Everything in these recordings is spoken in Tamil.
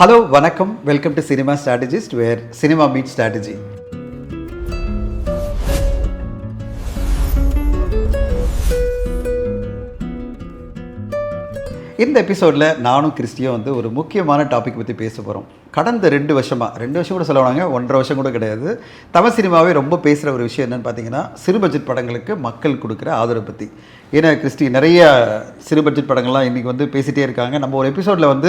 ஹலோ வணக்கம், welcome to cinema strategist where cinema meet strategy. இந்த எபிசோடில் நானும் கிறிஸ்டியும் ஒரு முக்கியமான டாபிக் பற்றி பேச போகிறோம். கடந்த 2 வருஷம் கூட சொல்லுவாங்க, 1.5 வருஷம் கூட கிடையாது, தமிழ் சினிமாவே ரொம்ப பேசுகிற ஒரு விஷயம் என்னென்னு பார்த்தீங்கன்னா, சிறு பட்ஜெட் படங்களுக்கு மக்கள் கொடுக்குற ஆதரவு பற்றி. ஏன்னா கிறிஸ்டி நிறைய சிறு பட்ஜெட் படங்கள்லாம் இன்றைக்கி பேசிகிட்டே இருக்காங்க. நம்ம ஒரு எபிசோடில்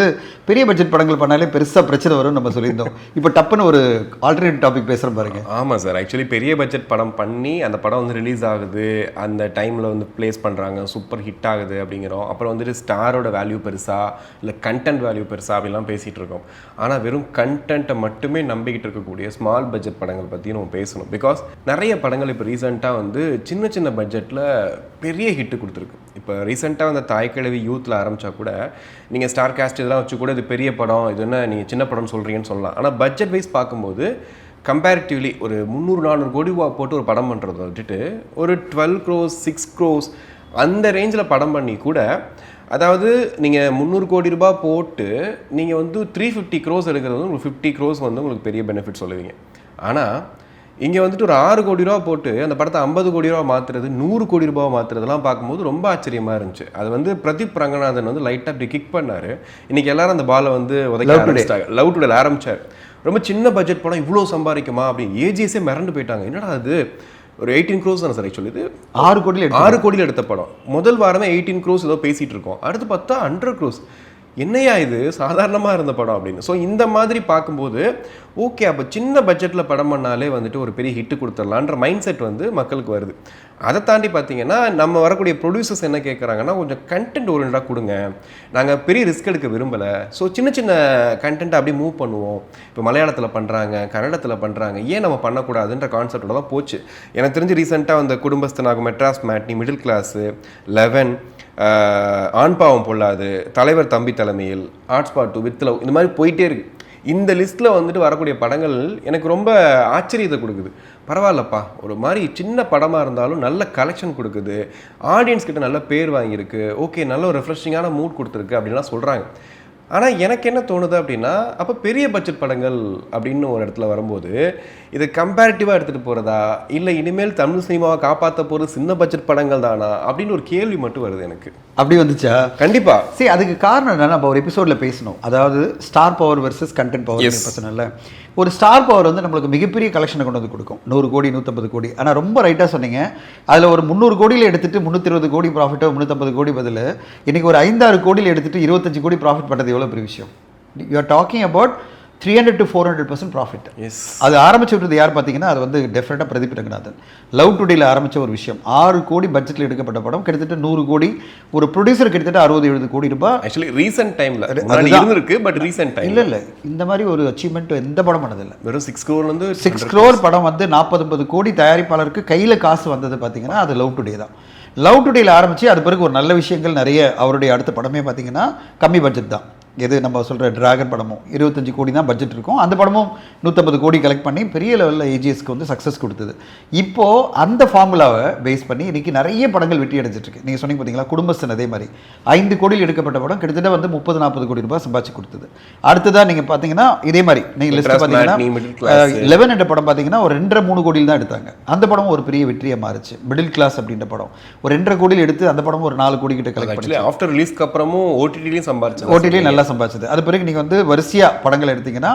பெரிய பட்ஜெட் படங்கள் பண்ணாலே பெருசாக பிரச்சனை வரும்னு நம்ம சொல்லியிருந்தோம். இப்போ டப்புன்னு ஒரு ஆல்டர்னேட் டாபிக் பேசுகிறோம் பாருங்க. ஆமாம் சார், ஆக்சுவலி பெரிய பட்ஜெட் படம் பண்ணி அந்த படம் ரிலீஸ் ஆகுது, அந்த டைமில் ப்ளேஸ் பண்ணுறாங்க, சூப்பர் ஹிட் ஆகுது அப்படிங்கிறோம். அப்புறம் ஸ்டாரோட வேல்யூ பெருசா இல்லை கண்டென்ட் வேல்யூ பெருசா அப்படிலாம் பேசிகிட்டு இருக்கோம். ஆனால் வெறும் கண்டென்ட்டை மட்டுமே நம்பிக்கிட்டு இருக்கக்கூடிய ஸ்மால் பட்ஜெட் படங்கள் பற்றி நம்ம பேசணும். பிகாஸ் நிறைய படங்கள் இப்போ ரீசெண்டாக சின்ன சின்ன பட்ஜெட்டில் பெரிய ஹிட்டு கொடுத்துருக்கு. இப்போ ரீசெண்டாக தாய்க்கிழவி யூத்தில் ஆரம்பித்தா கூட நீங்கள் ஸ்டார் காஸ்ட் இதெல்லாம் வச்சு கூட இது பெரிய படம், இது என்ன நீங்கள் சின்ன படம்னு சொல்கிறீங்கன்னு சொல்லலாம். ஆனால் பட்ஜெட் வைஸ் பார்க்கும்போது கம்பேரிட்டிவ்லி ஒரு 300-400 கோடி போட்டு ஒரு படம் பண்ணுறதை விட்டுட்டு ஒரு 12 crores 6 crores அந்த ரேஞ்சில் படம் பண்ணி கூட, அதாவது நீங்கள் 300 கோடி ரூபாய் போட்டு நீங்கள் 350 crores எடுக்கிறது உங்களுக்கு 50 crores உங்களுக்கு பெரிய பெனிஃபிட் சொல்லுவீங்க. ஆனால் இங்கே ஒரு 6 கோடி ரூபா போட்டு அந்த படத்தை 50 கோடி ரூபா மாற்றுறது, 100 கோடி ரூபா மாற்றுறதுலாம் பார்க்கும்போது ரொம்ப ஆச்சரியமாக இருந்துச்சு. அது பிரதீப் ரங்கநாதன் லைட்டாக அப்படி கிக் பண்ணார். இன்றைக்கி எல்லாரும் அந்த பாலை உதைக்க ஆரம்பிச்சிட்டாங்க. லவ் டுடே ஆரம்பித்தார். ரொம்ப சின்ன பட்ஜெட் படம் இவ்வளோ சம்பாதிக்குமா அப்படின்னு ஏஜிஎஸே மிரண்டு போயிட்டாங்க. என்னடா அது, ஒரு 18 crores தானே சார் ஆக்சுவலி, இது 6 கோடியில் எடுத்த படம். முதல் வாரமே 18 crores ஏதோ பேசிகிட்டு இருக்கோம். அடுத்து பார்த்தா 100 crores. என்னையா இது, சாதாரணமாக இருந்த படம் அப்படின்னு. ஸோ இந்த மாதிரி பார்க்கும்போது ஓகே, அப்போ சின்ன பட்ஜெட்டில் படம் பண்ணாலே ஒரு பெரிய ஹிட்டு கொடுத்துடலான்ற மைண்ட் செட் மக்களுக்கு வருது. அதை தாண்டி பார்த்தீங்கன்னா நம்ம வரக்கூடிய ப்ரொடியூசர்ஸ் என்ன கேட்குறாங்கன்னா, கொஞ்சம் கண்டென்ட் ஓரியண்டாக கொடுங்க, நாங்கள் பெரிய ரிஸ்க் எடுக்க விரும்பலை, ஸோ சின்ன சின்ன கண்டென்ட்டை அப்படியே மூவ் பண்ணுவோம். இப்போ மலையாளத்தில் பண்ணுறாங்க, கன்னடத்தில் பண்ணுறாங்க, ஏன் நம்ம பண்ணக்கூடாதுன்ற கான்செப்டோட தான் போச்சு. எனக்கு தெரிஞ்சு ரீசெண்டாக குடும்பஸ்தனாகும், மெட்ராஸ் மேட்னி, மிடில் கிளாஸு, 11, ஆண்பாவம் பொல்லாது, தலைவர் தம்பி தலைமையில், ஹாட்ஸ்பாட் 2, வித் லவ், இந்த மாதிரி போயிட்டே இருக்குது. இந்த லிஸ்ட்டில் வரக்கூடிய படங்கள் எனக்கு ரொம்ப ஆச்சரியத்தை கொடுக்குது. பரவாயில்லப்பா, ஒரு மாதிரி சின்ன படமாக இருந்தாலும் நல்ல கலெக்ஷன் கொடுக்குது, ஆடியன்ஸ் கிட்ட நல்ல பேர் வாங்கியிருக்கு, ஓகே நல்ல ஒரு ரெஃப்ரெஷிங்கான மூட் கொடுத்துருக்கு அப்படின்லாம் சொல்கிறாங்க. ஆனால் எனக்கு என்ன தோணுது அப்படின்னா, அப்போ பெரிய பட்ஜெட் படங்கள் அப்படின்னு ஒரு இடத்துல வரும்போது இதை கம்பேரிட்டிவாக எடுத்துகிட்டு போகிறதா, இல்லை இனிமேல் தமிழ் சினிமாவை காப்பாற்ற போகிறது சின்ன பட்ஜெட் படங்கள் தானா அப்படின்னு ஒரு கேள்வி மட்டும் வருது எனக்கு. அப்படி வந்துச்சா? கண்டிப்பாக. சரி, அதுக்கு காரணம் என்னன்னா, நம்ம ஒரு எபிசோடில் பேசணும், அதாவது star power versus content power பர்சனல்ல. ஒரு ஸ்டார் பவர் நம்மளுக்கு மிகப்பெரிய கலெக்ஷனை கொண்டு கொடுக்கும், 100 கோடி 150 கோடி. ஆனால் ரொம்ப ரைட்டாக சொன்னீங்க, அதில் ஒரு 300 கோடியில் எடுத்துகிட்டு 320 கோடி ப்ராஃபிட்டோ 350 கோடி பதில் இன்றைக்கி ஒரு 5-6 கோடியில் எடுத்துகிட்டு 25 கோடி ப்ராஃபிட் பண்ணுறது எவ்வளோ பெரிய விஷயம். You are talking about 300 to 400% profit. அது ஆரம்பிச்சு விட்டது யார் பார்த்தீங்கன்னா, அது டெஃபினட்டாக பிரதீப் ரங்கநாதன். லவ் டுடேல ஆரம்பித்த ஒரு விஷயம், 6 கோடி பட்ஜெட்டில் எடுக்கப்பட்ட படம், கிட்டத்தட்ட 100 கோடி, ஒரு ப்ரொடியூசர் கிட்டத்தட்ட 60-70 கோடி ரூபாய். ஆக்சுவலி ரீசெண்ட் டைமில் இருந்திருக்கு, பட் ரீசெண்ட் டைம் இல்லை இந்த மாதிரி ஒரு அச்சீவ்மெண்ட் எந்த படம் பண்ணதில்லை. வெறும் 6 crore 6 crore படம் 40-50 கோடி தயாரிப்பாளருக்கு கையில் காசு வந்தது பார்த்தீங்கன்னா அது லவ் டுடே தான். லவ் டுடேல ஆரம்பித்து அது பிறகு ஒரு நல்ல விஷயங்கள் நிறைய. அவருடைய அடுத்த படமே பார்த்தீங்கன்னா கம்மி பட்ஜெட் தான். எது நம்ம சொல்கிற டிராகன் படமும் 25 கோடி தான் பட்ஜெட் இருக்கும். அந்த படமும் 150 கோடி கலெக்ட் பண்ணி பெரிய லெவலில் ஏஜிஎஸ்க்கு சக்ஸஸ் கொடுத்தது. இப்போது அந்த ஃபார்முலாவை பேஸ் பண்ணி இன்றைக்கி நிறைய படங்கள் வெற்றி அடைஞ்சிட்ருக்கு. நீங்கள் சொன்னீங்க பார்த்தீங்களா, குடும்பஸ்தன் அதே மாதிரி 5 கோடியில் எடுக்கப்பட்ட படம் கிட்டத்தட்ட 30-40 கோடி ரூபாய் சம்பாதிச்சு கொடுத்தது. அடுத்ததாக நீங்கள் பார்த்தீங்கன்னா இதே மாதிரி நீங்கள் லிஸ்ட் பார்த்தீங்கன்னா 11 என்ற படம் பார்த்தீங்கன்னா ஒரு 2.5-3 கோடியில் தான் எடுத்தாங்க. அந்த படம் ஒரு பெரிய வெற்றியாக மாறிச்சு. மிடில் கிளாஸ் அப்படின்ற படம் ஒரு 2.5 கோடியில் எடுத்து அந்த படம் ஒரு 4 கோடி கிட்ட கலெக்ட் பண்ணி ஆஃப்டர் ரிலீஸ்க்கு அப்புறமும் ஓடிடிலையும் சம்பாதிச்சு, ஓடிடிலையும் நல்லா சம்பாதிச்சது. அது பிறகு நீங்கள் வரிசையாக படங்கள் எடுத்தீங்கன்னா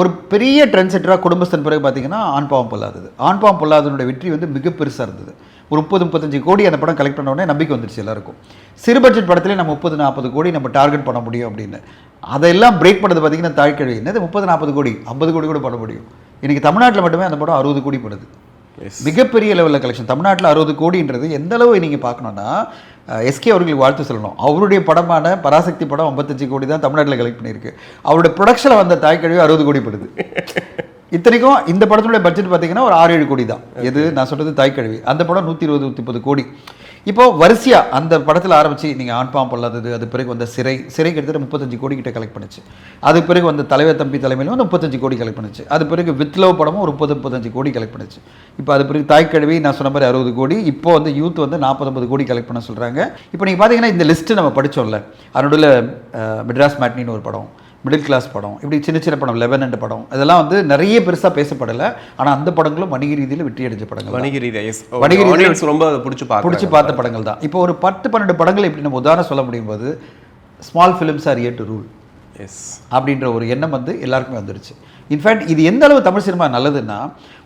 ஒரு பெரிய ட்ரெண்ட் செட்டராக குடும்பஸ்தன் பிறகு பார்த்தீங்கன்னா ஆண்பாவம் பொல்லாதது. ஆண்பாவம் பொல்லாதனுடைய வெற்றி மிக பெருசாக இருந்தது. ஒரு 30-35 கோடி அந்த படம் கலெக்ட் பண்ண உடனே நம்பிக்கை வந்துருச்சு எல்லாருக்கும். சிறு பட்ஜெட் படத்திலே நம்ம 30-40 கோடி நம்ம டார்கெட் பண்ண முடியும் அப்படின்னு. அதெல்லாம் பிரேக் பண்ணது பார்த்தீங்கன்னா தாய்க்கிழவி. என்னது 30-40 கோடி 50 கோடி கூட பண்ண முடியும். இன்றைக்கி தமிழ்நாட்டில் மட்டுமே அந்த படம் 60 கோடி பண்ணுது. மிகப்பெரிய லெவலில் கலெக்ஷன். தமிழ்நாட்டில் 60 கோடின்றது எந்த அளவு நீங்கள் பார்க்கணுன்னா, எஸ்கே அவர்களுக்கு வாழ்த்து சொல்லணும். அவருடைய படமான பராசக்தி படம் 55 கோடி தான் தமிழ்நாட்டில் கலெக்ட் பண்ணியிருக்கு. அவருடைய ப்ரொடக்ஷனில் வந்த தாய்க்கிழவி 60 கோடி படுது. இத்தனைக்கும் இந்த படத்தினுடைய பட்ஜெட் பார்த்தீங்கன்னா ஒரு 6-7 கோடி தான். எது நான் சொல்கிறது தாய்க்கிழவி. அந்த படம் 120-130 கோடி. இப்போது வரிசையாக அந்த படத்தில் ஆரம்பித்து நீங்கள் ஆண்பாவம் பொல்லாதது, அது பிறகு வந்த சிறை கிட்டத்தட்ட 35 கோடி கிட்ட கலெக்ட் பண்ணிச்சு. அது பிறகு வந்த தலைவர் தம்பி தலைமையில் 35 கோடி கலெக்ட் பண்ணிச்சு. அது பிறகு வித் லவ் படமும் ஒரு 30-35 கோடி கலெக்ட் பண்ணிச்சு. இப்போ அது பிறகு தாய்க்கிழவி நான் சொன்ன மாதிரி 60 கோடி. இப்போ யூத் 40-50 கோடி கலெக்ட் பண்ண சொல்கிறாங்க. இப்போ நீங்கள் பார்த்தீங்கன்னா இந்த லிஸ்ட்டு நம்ம படித்தோம்ல, அதனுடைய மெட்ராஸ் மேட்னின்னு ஒரு படம், மிடில் கிளாஸ் படம், இப்படி சின்ன சின்ன படம், 11 படம், இதெல்லாம் வந்து நிறைய பெருசாக பேசப்படலை. ஆனால் அந்த படங்களும் வணிக ரீதியில் வெற்றி அடைஞ்ச படங்கள், வணிக ரீதியாக வணிக ரீதியில் ரொம்ப பிடிச்சி பார்த்த படங்கள் தான். இப்போ ஒரு 10-12 படங்கள் இப்படி நம்ம உதாரணம் சொல்ல முடியும் போது small films are here to rule அப்படின்ற ஒரு எண்ணம் வந்து எல்லாருக்குமே வந்துருச்சு. இன்ஃபேக்ட் இது எந்த அளவு தமிழ் சினிமா நல்லதுன்னா,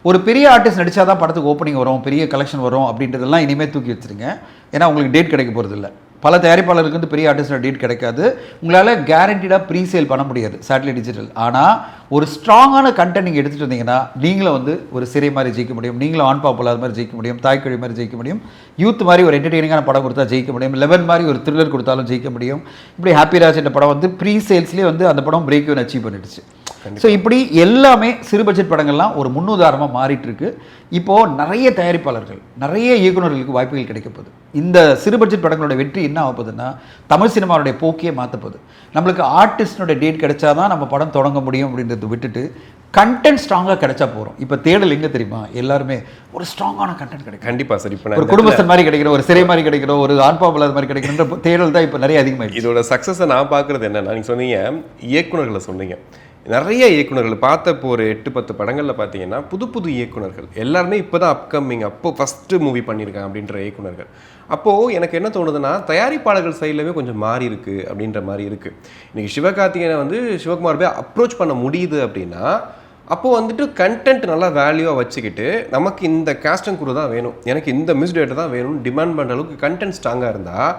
ஒரு பெரிய ஆர்டிஸ்ட் நடித்தா தான் படத்துக்கு ஓப்பனிங் வரும், பெரிய கலெக்ஷன் வரும் அப்படின்றதெல்லாம் இனிமேல் தூக்கி வச்சுருங்க. ஏன்னா உங்களுக்கு டேட் கிடைக்க போகிறது இல்லை. பல தயாரிப்பாளருக்கு வந்து பெரிய ஆர்டிஸ்டோட டேட் கிடைக்காது. உங்களால் கேரண்டீடாக ப்ரீ சேல் பண்ண முடியாது சேட்டலைட் டிஜிட்டல். ஆனால் ஒரு ஸ்ட்ராங்கான கண்டென்ட் நீங்கள் எடுத்துகிட்டு வந்தீங்கன்னா நீங்களும் வந்து ஒரு சிறை மாதிரி ஜெயிக்க முடியும், நீங்களும் ஆன் பாப்புலர் மாதிரி ஜெயிக்க முடியும், தாய்க்கழி மாதிரி ஜெயிக்க முடியும், யூத் மாதிரி ஒரு என்டர்டெய்னிங்கான படம் கொடுத்தா ஜெயிக்க முடியும், 11 மாதிரி ஒரு த்ரில்லர் கொடுத்தாலும் ஜெயிக்க முடியும். இப்படி ஹாப்பி ராஜ் என்ற படம் வந்து ப்ரீ சேல்ஸ்லேயே வந்து அந்த படம் பிரேக் ஈவன் அச்சீவ் பண்ணிடுச்சு. ஸோ இப்படி எல்லாமே சிறு பட்ஜெட் படங்கள்லாம் ஒரு முன்னுதாரணமாக மாறிட்டு இருக்கு. இப்போது நிறைய தயாரிப்பாளர்கள், நிறைய இயக்குநர்களுக்கு வாய்ப்புகள் கிடைக்க போகுது. இந்த சிறு பட்ஜெட் படங்களோட வெற்றி என்ன ஆக போகுதுன்னா, தமிழ் சினிமாவுடைய போக்கே மாற்ற போகுது. நம்மளுக்கு ஆர்டிஸ்டோட டேட் கிடைச்சாதான் நம்ம படம் தொடங்க முடியும் அப்படின்றத விட்டுட்டு கண்டென்ட் ஸ்ட்ராங்காக கிடைச்சா போகிறோம். இப்போ தேடல் எங்கே தெரியுமா, எல்லாருமே ஒரு ஸ்ட்ராங்கான கண்டென்ட் கிடைக்கும். கண்டிப்பாக சார். இப்போ ஒரு குடும்பஸ்தன் மாதிரி கிடைக்கிற, ஒரு சிறை மாதிரி கிடைக்கிற, ஒரு ஆன் பாப்புலர் மாதிரி கிடைக்கிற தேடல் தான் இப்போ நிறைய அதிகமாகிடுச்சு. இதோட சக்ஸஸை நான் பார்க்குறது என்னன்னா, நீங்கள் சொன்னீங்க இயக்குநர்களை சொன்னீங்க, நிறைய இயக்குநர்கள் பார்த்த இப்போ ஒரு 8-10 படங்களில் பார்த்தீங்கன்னா புது இயக்குநர்கள் எல்லாருமே இப்போ தான் அப்கமிங், அப்போ ஃபஸ்ட்டு மூவி பண்ணியிருக்காங்க அப்படின்ற இயக்குநர்கள். அப்போது எனக்கு என்ன தோணுதுன்னா, தயாரிப்பாளர்கள் சைட்லவே கொஞ்சம் மாறி இருக்குது அப்படின்ற மாதிரி இருக்குது. இன்றைக்கி சிவகார்த்திகேயனை வந்து சிவகுமார் போய் அப்ரோச் பண்ண முடியுது அப்படின்னா, அப்போது வந்துட்டு கண்டென்ட் நல்லா வேல்யூவாக வச்சுக்கிட்டு நமக்கு இந்த கேஸ்ட் அண்ட் குரூ தான் வேணும், எனக்கு இந்த மியூசிக் டேரக்டர் தான் வேணும்னு டிமாண்ட் பண்ணுற அளவுக்கு கண்டென்ட் ஸ்ட்ராங்காக இருந்தால்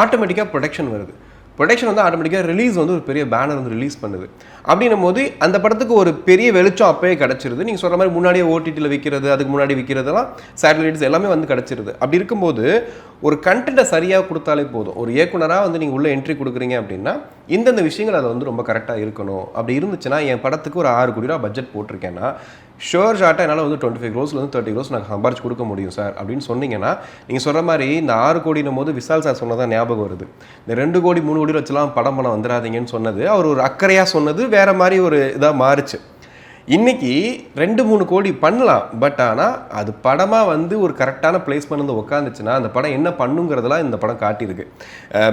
ஆட்டோமேட்டிக்காக ப்ரொடக்ஷன் வருது. ப்ரொடக்ஷன் வந்து ஆட்டோமேட்டிக்காக ரிலீஸ் வந்து ஒரு பெரிய பேனர் வந்து ரிலீஸ் பண்ணுது. அப்படின்னும் போது அந்த படத்துக்கு ஒரு பெரிய வெளிச்சம் அப்போயே கிடச்சிருது. நீங்கள் சொல்கிற மாதிரி முன்னாடியே ஓடிடியில் விற்கிறது, அதுக்கு முன்னாடி விற்கிறதுலாம் சேட்டலைட்ஸ் எல்லாமே வந்து கிடச்சிருது. அப்படி இருக்கும்போது ஒரு கண்டென்ட்டை சரியாக கொடுத்தாலே போதும். ஒரு இயக்குனராக வந்து நீங்கள் உள்ளே என்ட்ரி கொடுக்குறீங்க அப்படின்னா இந்தந்த விஷயங்கள் அதை வந்து ரொம்ப கரெக்டாக இருக்கணும். அப்படி இருந்துச்சுன்னா, என் படத்துக்கு ஒரு 6 கோடி ரூபா பட்ஜெட் போட்டிருக்கேன்னா ஷோர் ஷார்ட்டாக என்னால் வந்து 25 crores-லேருந்து 30 crores நான் சம்பாரிச்சு கொடுக்க முடியும் சார் அப்படின்னு சொன்னீங்கன்னா, நீங்கள் சொல்கிற மாதிரி இந்த 6 கோடினும் போது விசால் சார் சொன்னதான் ஞாபகம் வருது. இந்த 2 கோடி 3 கோடி வச்சுலாம் படம் பண்ண வந்துடாதீங்கன்னு சொன்னது அவர் ஒரு அக்கறையாக சொன்னது வேறு மாதிரி ஒரு இதாக மாறுச்சு. இன்றைக்கி 2-3 கோடி பண்ணலாம், பட் ஆனால் அது படமாக வந்து ஒரு கரெக்டான பிளேஸ்மெண்ட் வந்து உட்காந்துச்சுன்னா அந்த படம் என்ன பண்ணுங்கிறதெல்லாம் இந்த படம் காட்டியிருக்கு.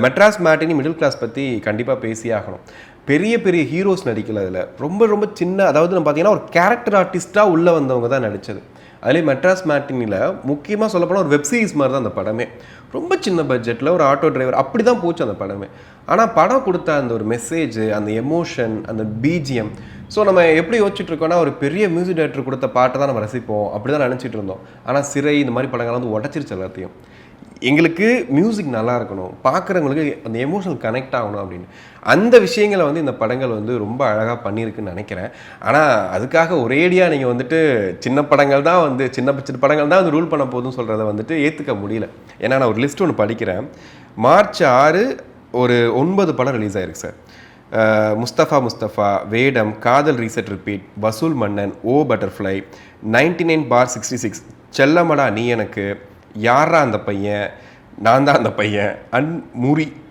மெட்ராஸ் மேட்டினி மிடில் கிளாஸ் பற்றி கண்டிப்பாக பேசியே ஆகணும். பெரிய பெரிய ஹீரோஸ் நடிக்கல, அதில் ரொம்ப ரொம்ப சின்ன, அதாவது நம்ம பார்த்தீங்கன்னா ஒரு கேரக்டர் ஆர்டிஸ்ட்டாக உள்ளே வந்தவங்க தான் நடித்தது. அதுலேயே மெட்ராஸ் மேட்டினியில் முக்கியமாக சொல்லப்போனால் ஒரு வெப் சீரிஸ் மாதிரி தான் அந்த படமே. ரொம்ப சின்ன பட்ஜெட்டில் ஒரு ஆட்டோ டிரைவர் அப்படி தான் போச்சு அந்த படமே. ஆனால் படம் கொடுத்த அந்த ஒரு மெசேஜ், அந்த எமோஷன், அந்த பிஜிஎம், ஸோ நம்ம எப்படி யோசிச்சுட்டு இருக்கோம்னா ஒரு பெரிய மியூசிக் டைரக்டர் கொடுத்த பாட்டை தான் நம்ம ரசிப்போம், அப்படி தான் நினச்சிட்டு இருந்தோம். ஆனால் சிறை இந்த மாதிரி படங்கள் வந்து உடச்சிருச்சு எல்லாத்தையும். எங்களுக்கு மியூசிக் நல்லா இருக்கணும், பார்க்குறவங்களுக்கு அந்த எமோஷனல் கனெக்ட் ஆகணும் அப்படின்னு அந்த விஷயங்களை வந்து இந்த படங்கள் வந்து ரொம்ப அழகாக பண்ணியிருக்குன்னு நினைக்கிறேன். ஆனால் அதுக்காக ஒரேடியாக நீங்கள் வந்துட்டு சின்ன படங்கள் தான் வந்து சின்ன படங்கள் தான் வந்து ரூல் பண்ண போதுன்னு சொல்கிறத வந்துட்டு ஏற்றுக்க முடியல. ஏன்னா நான் ஒரு லிஸ்ட் ஒன்று படிக்கிறேன். March 6 ஒரு 9 படம் ரிலீஸ் ஆயிருக்கு சார். முஸ்தஃபா, வேடம், காதல் ரீசெட் ரிப்பீட், வசூல் மன்னன், ஓ பட்டர்ஃப்ளை, 99/66, செல்லமடா நீ எனக்கு, யாரா அந்த பையன், நான் தான் அந்த பையன், அண்ட்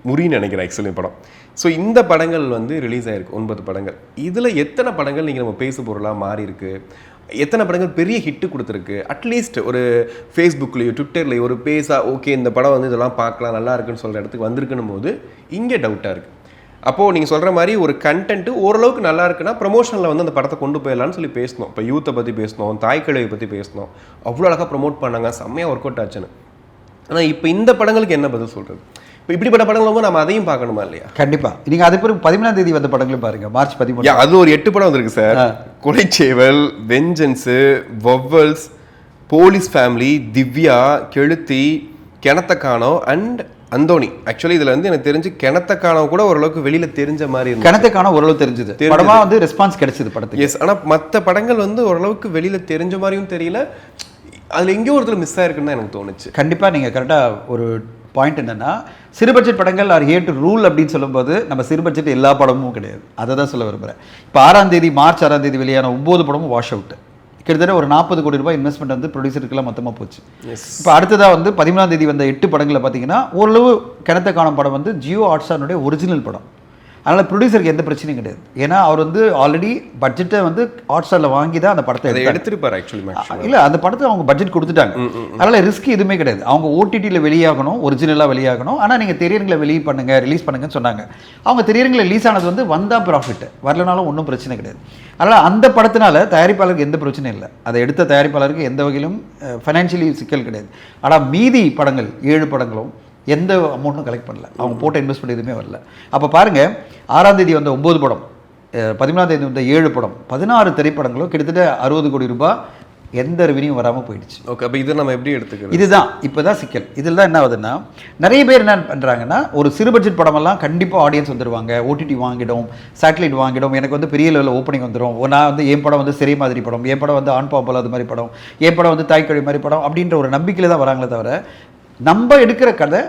முறின்னு நினைக்கிறேன் ஆக்சுவலி படம். ஸோ இந்த படங்கள் வந்து ரிலீஸ் ஆகிருக்கு 9 படங்கள். இதில் எத்தனை படங்கள் நீங்கள் நம்ம பேசு பொருளாக மாறி இருக்கு, எத்தனை படங்கள் பெரிய ஹிட்டு கொடுத்துருக்கு, அட்லீஸ்ட் ஒரு ஃபேஸ்புக்லேயோ ட்விட்டர்லேயோ ஒரு ஓகே இந்த படம் வந்து இதெல்லாம் பார்க்கலாம் நல்லா இருக்குன்னு சொல்கிற இடத்துக்கு வந்திருக்குன்னும் போது இங்கே டவுட்டாக இருக்குது. அப்போது நீங்கள் சொல்கிற மாதிரி ஒரு கண்டென்ட்டு ஓரளவுக்கு நல்லா இருக்குன்னா ப்ரொமோஷனில் வந்து அந்த படத்தை கொண்டு போயிடலான்னு சொல்லி பேசணும். இப்போ யூத்தை பற்றி பேசணும், தாய்க்கழிவை பற்றி பேசணும், அவ்வளோ அழகாக ப்ரமோட் பண்ணாங்க, செம்மையாக ஒர்க் அவுட் ஆச்சுன்னு. ஆனால் இப்போ இந்த படங்களுக்கு என்ன பதில் சொல்கிறது? இப்போ இப்படிப்பட்ட படங்களும் நம்ம அதையும் பார்க்கணுமா இல்லையா? கண்டிப்பாக. நீங்கள் அதே பிறகு 13ஆம் தேதி வந்த படங்களும் பாருங்கள். March 13 அது ஒரு 8 படம் வந்திருக்கு சார். கொலைச்சேவல், வெஞ்சன்ஸு, வவ்வல்ஸ், போலீஸ் ஃபேமிலி, திவ்யா, கெளுத்தி, கிணத்தக்கானோ அண்ட் அந்தோனி. ஆக்சுவலி இதில் வந்து எனக்கு தெரிஞ்சு கிணத்தக்கானோ கூட ஓரளவுக்கு வெளியில் தெரிஞ்ச மாதிரி இருந்தது. கிணத்தக்கானோ ஓரளவு தெரிஞ்சது, படமாக வந்து ரெஸ்பான்ஸ் கிடைச்சது படத்துக்கு. எஸ். ஆனால் மற்ற படங்கள் வந்து ஓரளவுக்கு வெளியில் தெரிஞ்ச மாதிரியும் தெரியல, அதில் எங்கேயோ ஒருத்தர் மிஸ் ஆயிருக்குன்னு தான் எனக்கு தோணுச்சு. கண்டிப்பாக நீங்கள் கரெக்டாக ஒரு பாயிண்ட் என்னென்னா, சிறு பட்ஜெட் படங்கள் ஆர் ஹியர் டு ரூல் அப்படின்னு சொல்லும்போது நம்ம சிறு பட்ஜெட் எல்லா படமும் கிடையாது, அதை தான் சொல்ல விரும்புகிறேன். இப்போ March 6 வெளியான 9 படமும் வாஷ் அவுட். கிட்டத்தட்ட ஒரு 40 கோடி ரூபாய் இன்வெஸ்ட்மெண்ட் வந்து ப்ரொடியூசருக்குலாம் மொத்தமாக போச்சு. இப்போ அடுத்ததாக வந்து 13ஆம் தேதி வந்த 8 படங்களில் பார்த்தீங்கன்னா ஓரளவு கிணத்த காணும் படம் வந்து ஜியோ ஹாட்ஸ்டாருடைய ஒரிஜினல் படம். அதனால் ப்ரொடியூசருக்கு எந்த பிரச்சனையும் கிடையாது. ஏன்னா அவர் வந்து ஆல்ரெடி பட்ஜெட்டை வந்து ஹாட்ஸ்டாரில் வாங்கி தான் அந்த படத்தை எடுத்துருப்பார் ஆக்சுவலி. இல்லை, அந்த படத்தை அவங்க பட்ஜெட் கொடுத்துட்டாங்க. அதனால் ரிஸ்க் எதுவுமே கிடையாது. அவங்க ஓடிடியில் வெளியாகணும், ஒரிஜினலாக வெளியாகணும், ஆனால் நீங்கள் திரையரங்கில் ரிலீஸ் பண்ணுங்கன்னு சொன்னாங்க. அவங்க திரையரங்கில் ரிலீஸ் ஆனது வந்து வந்தால் ப்ராஃபிட், வரலனாலும் ஒன்றும் பிரச்சனை கிடையாது. அதனால் அந்த படத்தினால தயாரிப்பாளருக்கு எந்த பிரச்சனையும் இல்லை. அதை எடுத்த தயாரிப்பாளருக்கு எந்த வகையிலும் ஃபைனான்ஷியலி சிக்கல் கிடையாது. ஆனால் மீதி படங்கள் 7 படங்களும் எந்த அமௌண்ட்டும் கலெக்ட் பண்ணல. அவங்க போட்ட இன்வெஸ்ட்மெண்ட் எதுவுமே வரல. அப்போ பாருங்கள், 6ஆம் தேதி வந்த 9 படம், 17ஆம் தேதி வந்த 7 படம், 16 திரைப்படங்களும் கிட்டத்தட்ட 60 கோடி ரூபாய் எந்த ரெவன்யூ வராமல் போயிடுச்சு. ஓகே, அப்போ இது நம்ம எப்படி எடுத்துக்கிறோம்? இதுதான் இப்போ தான் சிக்கல். இதில் தான் என்ன ஆகுதுன்னா, நிறைய பேர் என்ன பண்ணுறாங்கன்னா, ஒரு சிறு பட்ஜெட் படமெல்லாம் கண்டிப்பாக ஆடியன்ஸ் வந்துடுவாங்க, ஓடிடி வாங்கிடும், சேட்டலைட் வாங்கிடும், எனக்கு வந்து பெரிய லெவலில் ஓப்பனிங் வந்துடும், நான் வந்து என் படம் வந்து சிறை மாதிரி படம், என் படம் வந்து ஆண் பாம்பல் அது மாதிரி படம், என் படம் வந்து தாய்க்கழி மாதிரி படம் அப்படின்ற ஒரு நம்பிக்கையில் தான் வராங்களே தவிர, நம்ம எடுக்கிற கதை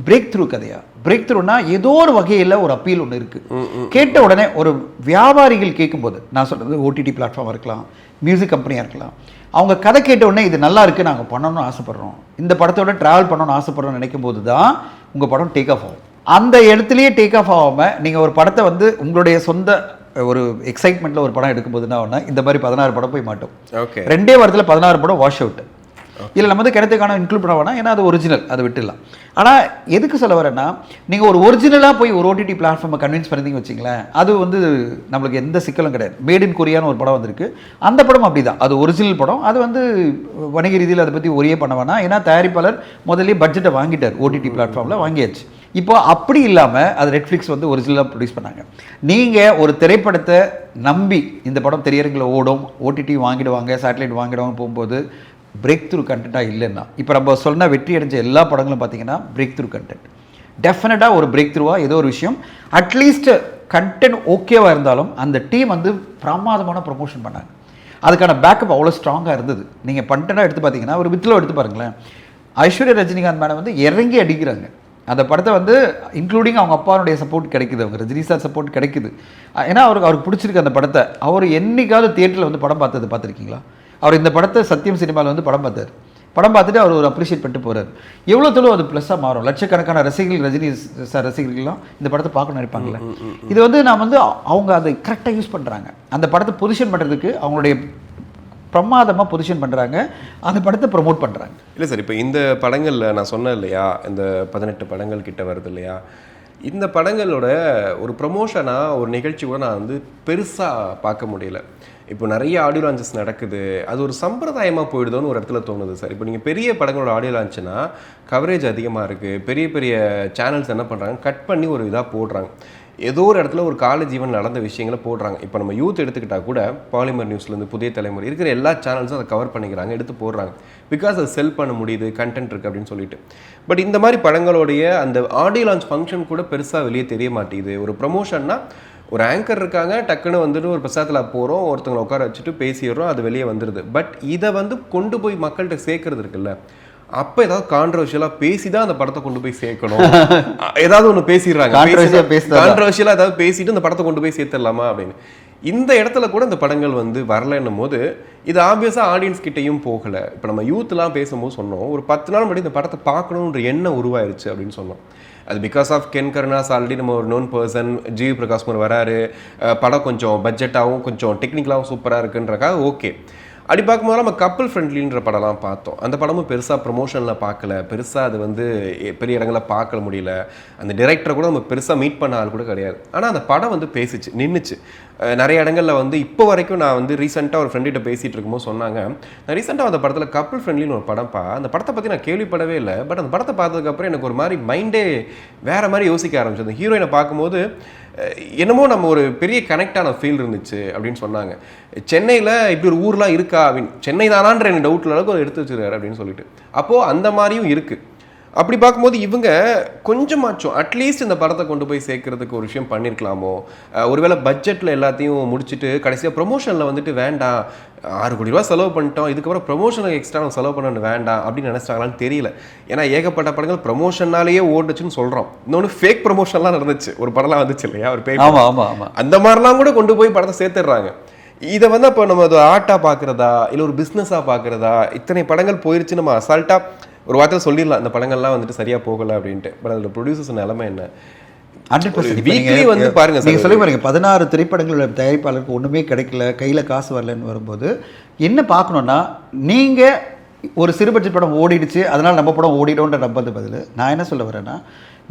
பிரேக் த்ரூ கதையா? பிரேக் த்ரூனா ஏதோ ஒரு வகையில் ஒரு அப்பீல் ஒன்று இருக்குது. கேட்ட உடனே ஒரு வியாபாரிகள் கேட்கும்போது, நான் சொல்கிறது ஓடிடி பிளாட்ஃபார்மாக இருக்கலாம், மியூசிக் கம்பெனியாக இருக்கலாம், அவங்க கதை கேட்ட உடனே இது நல்லா இருக்குது, நாங்கள் பண்ணணும்னு ஆசைப்பட்றோம், இந்த படத்தோட ட்ராவல் பண்ணணும்னு ஆசைப்பட்றோம்னு நினைக்கும் போது தான் உங்கள் படம் டேக் ஆஃப் ஆகும். அந்த இடத்துலையே டேக் ஆஃப் ஆகாமல் நீங்கள் ஒரு படத்தை வந்து உங்களுடைய சொந்த ஒரு எக்ஸைட்மெண்ட்டில் ஒரு படம் எடுக்கும்போது என்ன ஆகுனா, இந்த மாதிரி 16 படம் போய் மாட்டோம். ஓகே, 2 வாரத்தில் 16 படம் வாஷ் அவுட். இல்லை நம்ம வந்து கிடைத்தக்கான இன்க்ளூட் பண்ண வேணாம், ஏன்னா அது ஒரிஜினல், அதை விட்டுடலாம். ஆனால் எதுக்கு சொல்ல வரேன்னா, நீங்கள் ஒரு ஒரிஜினலாக போய் ஒரு ஓடிடி பிளாட்ஃபார்மை கன்வின்ஸ் பண்ணிங்க வச்சிங்களேன், அது வந்து நம்மளுக்கு எந்த சிக்கலும் கிடையாது. மேட் இன் கொரியான்னு ஒரு படம் வந்திருக்கு, அந்த படம் அப்படி தான், அது ஒரிஜினல் படம். அது வந்து வணிக ரீதியில் அதை பற்றி ஒரே பண்ண வேணாம், ஏன்னா தயாரிப்பாளர் முதல்ல பட்ஜெட்டை வாங்கிட்டார், ஓடிடி பிளாட்ஃபார்மில் வாங்கியாச்சு. இப்போ அப்படி இல்லாமல் அது நெட்ஃப்ளிக்ஸ் வந்து ஒரிஜினலாக ப்ரொடியூஸ் பண்ணாங்க. நீங்கள் ஒரு திரைப்படத்தை நம்பி இந்த படம் திரையரங்கில் ஓடும், ஓடிடி வாங்கிடுவாங்க, சேட்டலைட் வாங்கிடுவாங்க போகும்போது பிரேக் த்ரூ கண்டென்ட்டாக இல்லைன்னா, இப்போ நம்ம சொன்ன வெற்றி அடைஞ்ச எல்லா படங்களும் பார்த்தீங்கன்னா பிரேக் த்ரூ கண்டென்ட். டெஃபினட்டாக ஒரு பிரேக் த்ரூவாக ஏதோ ஒரு விஷயம், அட்லீஸ்ட் கண்டென்ட் ஓகேவாக இருந்தாலும் அந்த டீம் வந்து பிரமாதமான ப்ரொமோஷன் பண்ணாங்க. அதுக்கான பேக்கப் அவ்வளோ ஸ்ட்ராங்காக இருந்தது. நீங்கள் கண்டென்ட்டாக எடுத்து பார்த்தீங்கன்னா, ஒரு வித்லோ எடுத்து பாருங்களேன், ஐஸ்வர்யா ரஜினிகாந்த் மேடம் வந்து இறங்கி அடிக்கிறாங்க. அந்த படத்தை வந்து இன்க்ளூடிங் அவங்க அப்பாவுடைய சப்போர்ட் கிடைக்குது, அவங்க ரஜினி சார் சப்போர்ட் கிடைக்குது. ஏன்னா அவருக்கு பிடிச்சிருக்கு அந்த படத்தை. அவர் என்னைக்காவது தியேட்டரில் வந்து படம் பார்த்துருக்கீங்களா? அவர் இந்த படத்தை சத்தியம் சினிமாவில் வந்து படம் பார்த்தார். படம் பார்த்துட்டு அவர் ஒரு அப்ரிஷியேட் பண்ணிட்டு போகிறார். எவ்வளோ தொழில் அது ப்ளஸ்ஸாக மாறும். லட்சக்கணக்கான ரசிகர்கள், ரஜினி சார் ரசிகர்கள்லாம் இந்த படத்தை பார்க்கணும் நினைப்பாங்களே. இது வந்து நான் வந்து அவங்க அதை கரெக்டாக யூஸ் பண்ணுறாங்க. அந்த படத்தை பொசிஷன் பண்ணுறதுக்கு அவங்களுடைய பிரமாதமாக பொசிஷன் பண்ணுறாங்க, அந்த படத்தை ப்ரொமோட் பண்ணுறாங்க. இல்லை சார், இப்போ இந்த படங்களில் நான் சொன்னேன் இல்லையா, இந்த 18 படங்கள் கிட்ட வருது இல்லையா, இந்த படங்களோட ஒரு ப்ரமோஷனாக ஒரு நிகழ்ச்சி கூட நான் வந்து பெருசாக பார்க்க முடியல. இப்போ நிறைய ஆடியோ லான்ச்சஸ் நடக்குது, அது ஒரு சம்பிரதாயமாக போயிடுதோன்னு ஒரு இடத்துல தோணுது சார். இப்போ நீங்கள் பெரிய படங்களோட ஆடியோ லான்ச்சுனா கவரேஜ் அதிகமாக இருக்குது, பெரிய பெரிய சேனல்ஸ் என்ன பண்ணுறாங்க, கட் பண்ணி ஒரு இதாக போடுறாங்க. ஏதோ ஒரு இடத்துல ஒரு காலேஜ் ஈவெண்ட் நடந்த விஷயங்களை போடுறாங்க. இப்போ நம்ம யூத் எடுத்துக்கிட்டால் கூட பாலிமர் நியூஸ்லேருந்து புதிய தலைமுறை இருக்கிற எல்லா சேனல்ஸும் அதை கவர் பண்ணிக்கிறாங்க, எடுத்து போடுறாங்க. பிகாஸ் அது செல் பண்ண முடியுது, கண்டென்ட் இருக்குது அப்படின்னு சொல்லிட்டு. பட் இந்த மாதிரி படங்களுடைய அந்த ஆடியோ லான்ச் ஃபங்க்ஷன் கூட பெருசாக வெளியே தெரிய மாட்டேங்குது. ஒரு ப்ரமோஷன்னா ஒரு ஆங்கர் இருக்காங்க, டக்குன்னு வந்துட்டு ஒரு பிரசாத்தில் போகிறோம், ஒருத்தவங்களை உட்கார வச்சுட்டு பேசிடுறோம், அது வெளியே வந்துடுது. பட் இதை வந்து கொண்டு போய் மக்கள்கிட்ட சேர்க்கறது இருக்குல்ல, அப்போ ஏதாவது கான்ட்ரவர்ஷியலாக பேசி தான் அந்த படத்தை கொண்டு போய் சேர்க்கணும். ஏதாவது ஒன்று பேசிடுறாங்க, கான்ட்ரவர்ஷியலாக ஏதாவது பேசிட்டு அந்த படத்தை கொண்டு போய் சேர்த்துடலாமா அப்படின்னு. இந்த இடத்துல கூட இந்த படங்கள் வந்து வரலன்னும் போது இது ஆப்வியஸாக ஆடியன்ஸ் கிட்டையும் போகலை. இப்போ நம்ம யூத்லாம் பேசும்போது சொன்னோம், ஒரு 10 நாள் முன்னாடி இந்த படத்தை பார்க்கணுன்ற எண்ணம் உருவாயிருச்சு அப்படின்னு சொன்னோம். அது because of Ken Karunas, already நம்ம ஒரு known person, GV Prakash Kumar வராரு, படம் கொஞ்சம் பட்ஜெட்டாகவும் கொஞ்சம் டெக்னிக்கலாகவும் சூப்பராக இருக்குன்றக்காக ஓகே. அப்படி பார்க்கும்போது நம்ம கப்பல் ஃப்ரெண்ட்லின்ற படம்லாம் பார்த்தோம். அந்த படமும் பெருசாக ப்ரொமோஷனில் பார்க்கல, பெருசாக அது வந்து பெரிய இடங்களில் பார்க்க முடியல. அந்த டைரக்டரை கூட நம்ம பெருசாக மீட் பண்ண ஆள் கூட கிடையாது. ஆனால் அந்த படம் வந்து பேசிச்சு, நின்றுச்சு. நிறைய இடங்களில் வந்து இப்போ வரைக்கும் நான் வந்து ரீசெண்டாக ஒரு ஃப்ரெண்ட்கிட்ட பேசிகிட்டு இருக்கும்போது சொன்னாங்க, நான் ரீசெண்டாக அந்த படத்தில் கப்பல் ஃப்ரெண்ட்லின்னு ஒரு படம்ப்பா, அந்த படத்தை பற்றி நான் கேள்விப்படவே இல்லை. பட் அந்த படத்தை பார்த்ததுக்கப்புறம் எனக்கு ஒரு மாதிரி மைண்டே வேறு மாதிரி யோசிக்க ஆரம்பிச்சு. அந்த ஹீரோயினை பார்க்கும்போது என்னமோ நம்ம ஒரு பெரிய கனெக்டான ஃபீல் இருந்துச்சு அப்படின்னு சொன்னாங்க. சென்னையில் இப்படி ஒரு ஊர்லாம் இருக்கா அப்படின்னு, சென்னை தானான்ற எனக்கு டவுட்டில் அளவுக்கு எடுத்து வச்சுருக்காரு அப்படின்னு சொல்லிட்டு. அப்போது அந்த மாதிரியும் இருக்குது. அப்படி பார்க்கும்போது இவங்க கொஞ்சமாச்சும் அட்லீஸ்ட் இந்த படத்தை கொண்டு போய் சேர்க்கறதுக்கு ஒரு விஷயம் பண்ணியிருக்கலாமோ. ஒருவேளை பட்ஜெட்டில் எல்லாத்தையும் முடிச்சுட்டு கடைசியாக ப்ரொமோஷனில் வந்துட்டு வேண்டாம், 6 கோடி ரூபா செலவு பண்ணிட்டோம், இதுக்கப்புறம் ப்ரொமோஷனுக்கு எக்ஸ்ட்ரா நம்ம செலவு பண்ண வேண்டாம் அப்படின்னு நினச்சிட்டாங்களான்னு தெரியல. ஏன்னா ஏகப்பட்ட படங்கள் ப்ரொமோஷனாலேயே ஓடுச்சுன்னு சொல்கிறோம். இன்னொன்று ஃபேக் ப்ரொமோஷன்லாம் நடந்துச்சு, ஒரு படம்லாம் வந்துச்சு இல்லையா, ஒரு பேய். அந்த மாதிரிலாம் கூட கொண்டு போய் படத்தை சேர்த்துடுறாங்க. இதை வந்து அப்போ நம்ம அது ஆர்ட்டாக பார்க்குறதா இல்லை ஒரு பிஸ்னஸாக பார்க்குறதா? இத்தனை படங்கள் போயிடுச்சு, நம்ம அசால்ட்டாக ஒரு வார்த்தையில் சொல்லிடலாம் இந்த படங்கள்லாம் வந்துட்டு சரியாக போகலை அப்படின்ட்டு. பட் அதில் ப்ரொடியூசர்ஸ் நிலைமை என்ன? 100%. வீக்லி வந்து பாருங்க சார், நீங்கள் சொல்லி பாருங்க 16 திரைப்படங்களோட தயாரிப்பாளருக்கு ஒன்றுமே கிடைக்கல, கையில் காசு வரலன்னு வரும்போது என்ன பார்க்கணுன்னா, நீங்கள் ஒரு சிறு பட்ஜெட் படம் ஓடிடுச்சு அதனால் நம்ம படம் ஓடிடும்ன்ற நம்பது பதில். நான் என்ன சொல்ல வரேன்னா,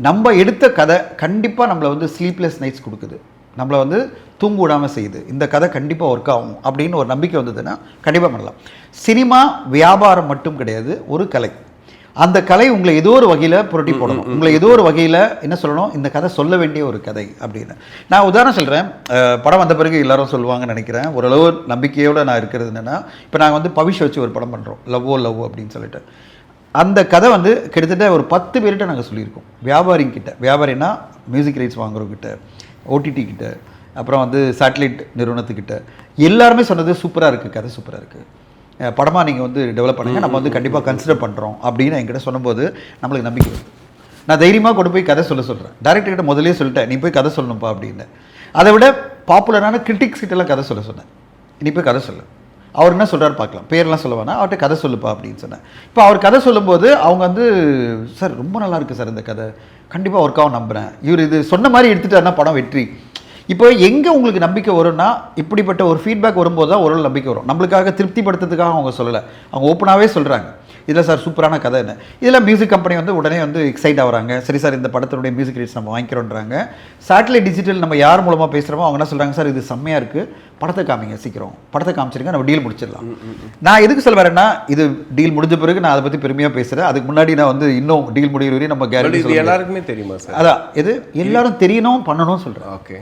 நம்ம எடுத்த கதை கண்டிப்பாக நம்மளை வந்து ஸ்லீப்லெஸ் நைட்ஸ் கொடுக்குது, நம்மளை வந்து தூங்க விடாமல் செய்யுது, இந்த கதை கண்டிப்பாக ஒர்க் ஆகும் அப்படின்னு ஒரு நம்பிக்கை வந்ததுன்னா கண்டிப்பாக பண்ணலாம். சினிமா வியாபாரம் மட்டும் கிடையாது, ஒரு கலை. அந்த கலை உங்களை ஏதோ ஒரு வகையில் புரட்டி போடணும், உங்களை ஏதோ ஒரு வகையில் என்ன சொல்லணும், இந்த கதை சொல்ல வேண்டிய ஒரு கதை அப்படின்னு. நான் உதாரணம் சொல்கிறேன், படம் வந்த பிறகு எல்லாரும் சொல்லுவாங்கன்னு நினைக்கிறேன், ஓரளவு நம்பிக்கையோடு நான் இருக்கிறது என்னென்னா, இப்போ நாங்கள் வந்து பவிஷ் வச்சு ஒரு படம் பண்ணுறோம், லவ் அப்படின்னு சொல்லிட்டு. அந்த கதை வந்து கிட்டத்தட்ட ஒரு 10 பேர்கிட்ட நாங்கள் சொல்லியிருக்கோம், வியாபாரிங்கிட்ட. வியாபாரின்னா மியூசிக் ரைட்ஸ் வாங்குறவங்கிட்ட, ஓடிடி கிட்ட, அப்புறம் வந்து சேட்டலைட் நிறுவனத்துக்கிட்ட, எல்லாருமே சொன்னது சூப்பராக இருக்குது, கதை சூப்பராக இருக்குது, படமாக நீங்கள் வந்து டெவலப் பண்ணுங்கள், நம்ம வந்து கண்டிப்பாக கன்சிடர் பண்ணுறோம் அப்படின்னு என்கிட்ட சொன்னபோது நம்மளுக்கு நம்பிக்கை வருது. நான் தைரியமாக கொண்டு போய் கதை சொல்கிறேன். டேரக்டர்கிட்ட முதலே சொல்லிட்டேன், நீ போய் கதை சொல்லணும்ப்பா அப்படின்னு. அதை விட பாப்புலரான கிரிட்டிக்ஸ் கிட்டலாம் கதை சொன்னேன், நீ போய் கதை சொல்லு. அவர் என்ன சொல்கிறாரு பார்க்கலாம், பேரெலாம் சொல்ல வேணாம், அவர்கிட்ட கதை சொல்லுப்பா அப்படின்னு சொன்னேன். இப்போ அவர் கதை சொல்லும்போது அவங்க வந்து, சார் ரொம்ப நல்லா இருக்குது சார் இந்த கதை, கண்டிப்பாக ஒர்க்காகவும் நம்புகிறேன், இவர் இது சொன்ன மாதிரி எடுத்துட்டாருன்னா படம் வெற்றி. இப்போ எங்கே உங்களுக்கு நம்பிக்கை வரும்னா, இப்படிப்பட்ட ஒரு ஃபீட்பேக் வரும்போது தான் ஒரு நம்பிக்கை வரும். நம்மளுக்காக திருப்திப்படுத்துறதுக்காக அவங்க சொல்லலை, அவங்க ஓப்பனாகவே சொல்கிறாங்க, இதில் சார் சூப்பரான கதை என்ன. இதில் மியூசிக் கம்பெனி வந்து உடனே வந்து எக்ஸைட் ஆகிறாங்க, சரி சார் இந்த படத்தினுடைய மியூசிக் ரைட்ஸ் நம்ம வாங்கிக்கிறோன்றாங்க. சேட்டலைட் டிஜிட்டல் நம்ம யார் மூலமாக பேசுகிறோமோ அவங்க என்ன சொல்கிறாங்க, சார் இது செம்மையாக இருக்குது, படத்தை காமிங்க, சீக்கிரம் படத்தை காமிச்சிருங்க, நம்ம டீல் முடிச்சிடலாம். நான் எதுக்கு சொல்ல வரேன்னா, இது டீல் முடிஞ்ச பிறகு நான் அதை பற்றி பெருமையாக பேசுகிறேன், அதுக்கு முன்னாடி நான் வந்து இன்னும் டீல் முடிகிற வரையும் நம்ம கேரண்டி எல்லாருக்குமே தெரியுமா சார், அதான் இது எல்லாரும் தெரியணும் பண்ணணும்னு சொல்கிறேன். ஓகே,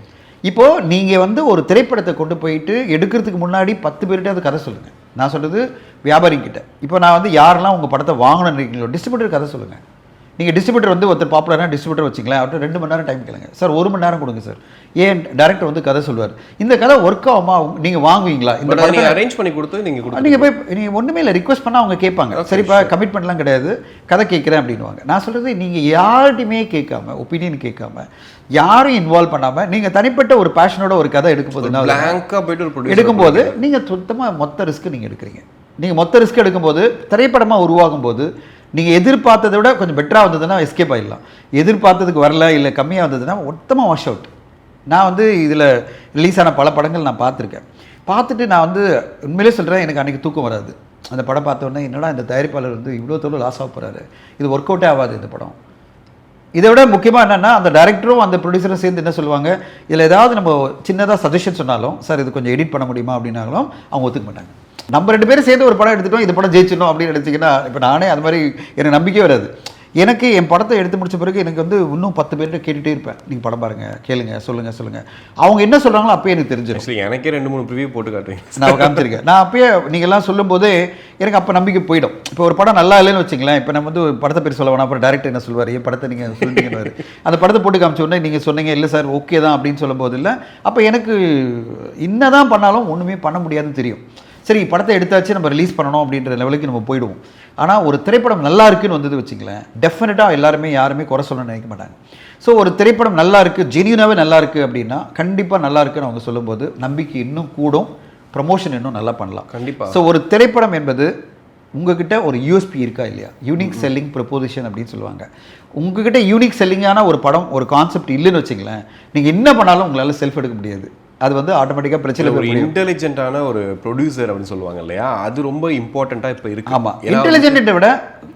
இப்போது நீங்கள் வந்து ஒரு திரைப்படத்தை கொண்டு போயிட்டு எடுக்கிறதுக்கு முன்னாடி 10 பேர்கிட்ட அது கதை சொல்லுங்கள். நான் சொல்கிறது வியாபாரிங்கிட்ட. இப்போ நான் வந்து யாரெல்லாம் உங்கள் படத்தை வாங்கணும்னு நினைக்கிறீங்களோ டிஸ்ட்ரிபியூட்டர் கதை சொல்லுங்கள். நீங்கள் டிஸ்ட்ரிபியூட்டர் வந்து ஒருத்தர் பாப்புலரான டிஸ்ட்ரிபியூட்டர் வச்சிங்களேன், அவர்கிட்ட 2 மணி நேரம் டைம் கேளுங்க, சார் 1 மணி நேரம் கொடுங்க சார், ஏன் டேரக்டர் வந்து கதை சொல்லுவார், இந்த கதை ஒர்க் ஆகுமா, நீங்கள் வாங்குவீங்களா, இந்த படத்தை அரேஞ்ச் பண்ணி கொடுத்து நீங்கள் போய் நீங்கள் ஒன்றுமே இல்லை ரிக்வஸ்ட் பண்ணால் அவங்க கேட்பாங்க, சரிப்பா கமிட்மெண்ட்லாம் கிடையாது, கதை கேட்குறேன் அப்படின்வாங்க. நான் சொல்கிறது, நீங்கள் யார்கிட்டையுமே கேட்காம, ஒப்பீனியன் கேட்காம, யாரும் இன்வால்வ் பண்ணாமல் நீங்கள் தனிப்பட்ட ஒரு பேஷனோட ஒரு கதை எடுக்கும்போது நீங்கள் சுத்தமாக மொத்த ரிஸ்க் நீங்கள் எடுக்கிறீங்க. நீங்கள் மொத்த ரிஸ்க் எடுக்கும்போது திரைப்படமாக உருவாகும் போது நீங்கள் எதிர்பார்த்ததை விட கொஞ்சம் பெட்டராக வந்ததுன்னா எஸ்கேப் ஆகிடலாம், எதிர்பார்த்ததுக்கு வரல இல்லை கம்மியாக வந்ததுன்னா மொத்தமாக வாஷ் அவுட். நான் வந்து இதில் ரிலீஸ் ஆன பல படங்கள் நான் பார்த்துருக்கேன், பார்த்துட்டு நான் வந்து உண்மையிலே சொல்கிறேன், எனக்கு அன்றைக்கி தூக்கம் வராது. அந்த படம் பார்த்தோன்னே என்னடா இந்த தயாரிப்பாளர் வந்து இவ்வளோ தொழில் லாஸ் ஆக போகிறாரு, இது ஒர்க் அவுட்டே ஆகாது இந்த படம். இதை விட முக்கியமாக என்னென்னா, அந்த டைரக்டரும் அந்த ப்ரொடியூசரும் சேர்ந்து என்ன சொல்லுவாங்க, இதில் ஏதாவது நம்ம சின்னதாக சஜஷன் சொன்னாலும், சார் இது கொஞ்சம் எடிட் பண்ண முடியுமா அப்படின்னாலும் அவங்க ஒத்துக்க மாட்டாங்க. நம்ம 2 பேரும் சேர்ந்து ஒரு படம் எடுத்துட்டோம், இந்த படம் ஜெயிச்சிடணும் அப்படின்னு நினச்சிங்கன்னா, இப்போ நானே அது மாதிரி எனக்கு நம்பிக்கை வராது. எனக்கு என் படத்தை எடுத்து முடிச்ச பிறகு எனக்கு வந்து இன்னும் 10 பேர்கிட்ட கேட்டுகிட்டே இருப்பேன், நீங்கள் படம் பாருங்கள், கேளுங்க, சொல்லுங்கள், அவங்க என்ன சொல்கிறாங்களோ அப்பயே எனக்கு தெரிஞ்சிடும். எனக்கே 2-3 ப்ரிவியூ போட்டு காட்டுறேன், நான் காமிச்சிருக்கேன். நான் அப்பயே நீங்கள்லாம் சொல்லும்போதே எனக்கு அப்போ நம்பிக்கை போயிடும். இப்போ ஒரு படம் நல்லா இல்லைன்னு வச்சுங்களேன், இப்போ நம்ம வந்து படத்தை பேர் சொல்ல வேணாம், அப்புறம் டேரக்டர் என்ன சொல்லுவார், என் படத்தை நீங்கள் சொல்லிட்டீங்கன்னு அந்த படத்தை போட்டு காமிச்ச உடனே நீங்கள் சொன்னீங்க இல்லை சார் ஓகே தான் அப்படின்னு சொல்லும்போது இல்லை, அப்போ எனக்கு என்ன தான் பண்ணாலும் ஒன்றுமே பண்ண முடியாதுன்னு தெரியும். சரி படத்தை எடுத்தாச்சு நம்ம ரிலீஸ் பண்ணணும் அப்படின்ற லெவலுக்கு நம்ம போயிடுவோம். ஆனால் ஒரு திரைப்படம் நல்லா இருக்குன்னு வந்தது வச்சுங்களேன், டெஃபினட்டாக யாருமே குறை சொல்லணும்னு நினைக்க மாட்டாங்க. ஸோ ஒரு திரைப்படம் நல்லா இருக்குது, ஜென்யூனாகவே நல்லா இருக்குது அப்படின்னா கண்டிப்பாக நல்லா இருக்குன்னு அவங்க சொல்லும்போது நம்பிக்கை இன்னும் கூடும், ப்ரமோஷன் இன்னும் நல்லா பண்ணலாம் கண்டிப்பாக. ஸோ ஒரு திரைப்படம் என்பது உங்ககிட்ட ஒரு யூஎஸ்பி இருக்கா இல்லையா, யூனிக் செல்லிங் ப்ரொபோசிஷன் அப்படின்னு சொல்லுவாங்க. உங்ககிட்ட யூனிக் செல்லிங்கான ஒரு படம் ஒரு கான்செப்ட் இல்லைன்னு வச்சுங்களேன், நீங்கள் என்ன பண்ணாலும் உங்களால் செல்ஃப் எடுக்க முடியாது. அது வந்து ஆட்டோமேட்டிக்காக பிரச்சனை. ஒரு இன்டெலிஜென்ட்டான ஒரு ப்ரொடியூசர் அப்படின்னு சொல்லுவாங்க இல்லையா, அது ரொம்ப இம்பார்ட்டண்ட்டாக இப்போ இருக்குது. ஆமாம், இன்டெலிஜென்ட்டை விட